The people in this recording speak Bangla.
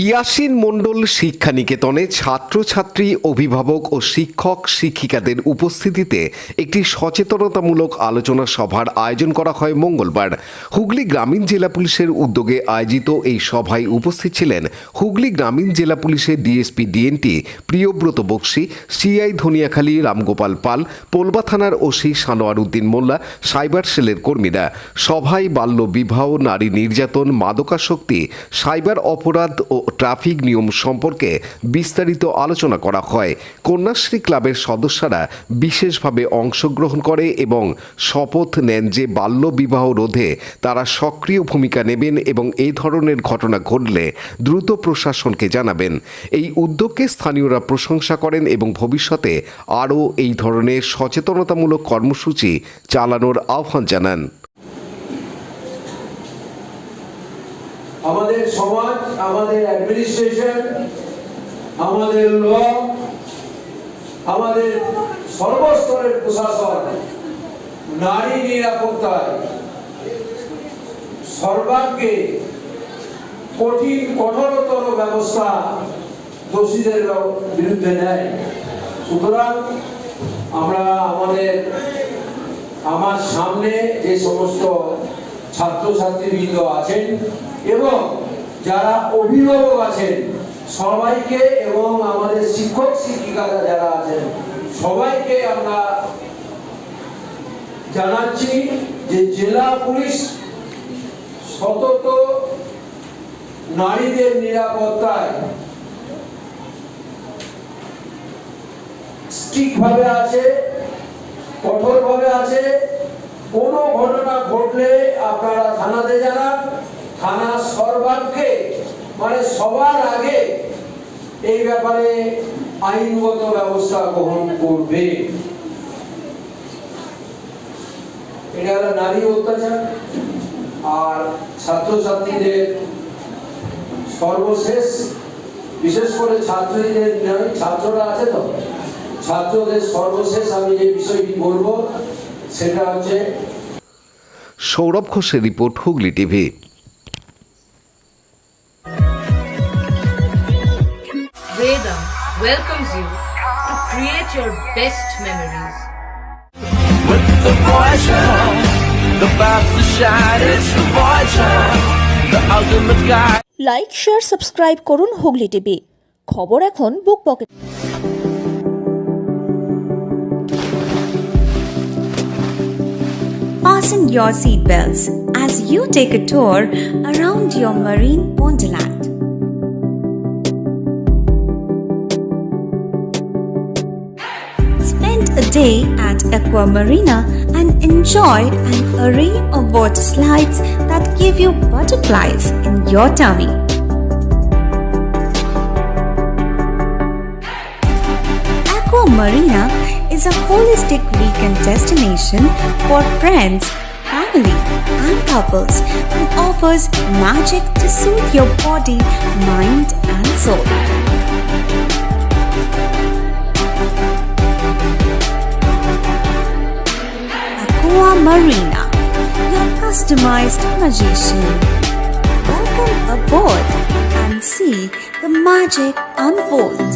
ইয়াসিন মণ্ডল শিক্ষানিকেতনে ছাত্রছাত্রী, অভিভাবক ও শিক্ষক শিক্ষিকাদের উপস্থিতিতে একটি সচেতনতামূলক আলোচনা সভার আয়োজন করা হয় মঙ্গলবার। হুগলি গ্রামীণ জেলা পুলিশের উদ্যোগে আয়োজিত এই সভায় উপস্থিত ছিলেন হুগলি গ্রামীণ জেলা পুলিশের DSP DNT Priyabrata Bakshi, CI Dhaniakhali Ramgopal Pal, Polba থানার ওসি সানোয়ার উদ্দিন মোল্লা, সাইবার সেলের কর্মীরা। সভায় বাল্য বিবাহ, নারী নির্যাতন, মাদকাসক্তি, সাইবার অপরাধ ও ট্রাফিক নিয়ম সম্পর্কে বিস্তারিত আলোচনা করা হয়। কন্যাশ্রী ক্লাবের সদস্যরা বিশেষভাবে অংশগ্রহণ করে এবং শপথ নেন যে বাল্য বিবাহ রোধে তারা সক্রিয় ভূমিকা নেবেন এবং এই ধরনের ঘটনা ঘটলে দ্রুত প্রশাসনকে জানাবেন। এই উদ্যোগকে স্থানীয়রা প্রশংসা করেন এবং ভবিষ্যতে আরও এই ধরনের সচেতনতামূলক কর্মসূচি চালানোর আহ্বান জানান। আমাদের সমাজ, আমাদের অ্যাডমিনিস্ট্রেশন, আমাদের ল, আমাদের সর্বস্তরের প্রশাসন নারী নিরাপত্তায় সর্বাগ্রে কঠোরতর ব্যবস্থা দোষীদের বিরুদ্ধে নেয়। সুতরাং আমরা আমার সামনে যে সমস্ত ছাত্রছাত্রীবৃন্দ আছেন এবং যারা অভিভাবক আছেন সবাইকে এবং আমাদের শিক্ষক শিক্ষিকারা যারা আছেন সবাইকে আমরা জানাচ্ছি যে জেলা পুলিশ সতত নারীদের নিরাপত্তায় স্ট্রিক্টভাবে আছে, কঠোরভাবে আছে। কোনো ঘটনা ঘটলে আপনারা থানাতে জানান, থানা সর্বাগ্রে মানে সবার আগে এই ব্যাপারে আইনগত ব্যবস্থা গ্রহণ করবে। এটা হলো নারী অত্যাচার। আর ছাত্রছাত্রীদের সর্বশেষ, বিশেষ করে ছাত্ররা আছে তো, ছাত্রদের সর্বশেষ আমি যে বিষয়টি বলবো সেটা হচ্ছে। সৌরভ ঘোষের report, Hooghly TV. Veda welcomes you to create your best memories. With the Voyager, the path to shine, it's the Voyager, the ultimate guide. Like, share, subscribe করুন হুগলি টিভি। খবর এখন বুক pocket. Fasten your seatbelts as you take a tour around your marine wonderland. Spend a day at Aqua Marina and enjoy an array of water slides that give you butterflies in your tummy. Aqua Marina is a holistic weekend destination for friends, family, and couples and offers magic to soothe your body, mind, and soul. Aqua Marina, your customized magician. Welcome aboard and see the magic unfold.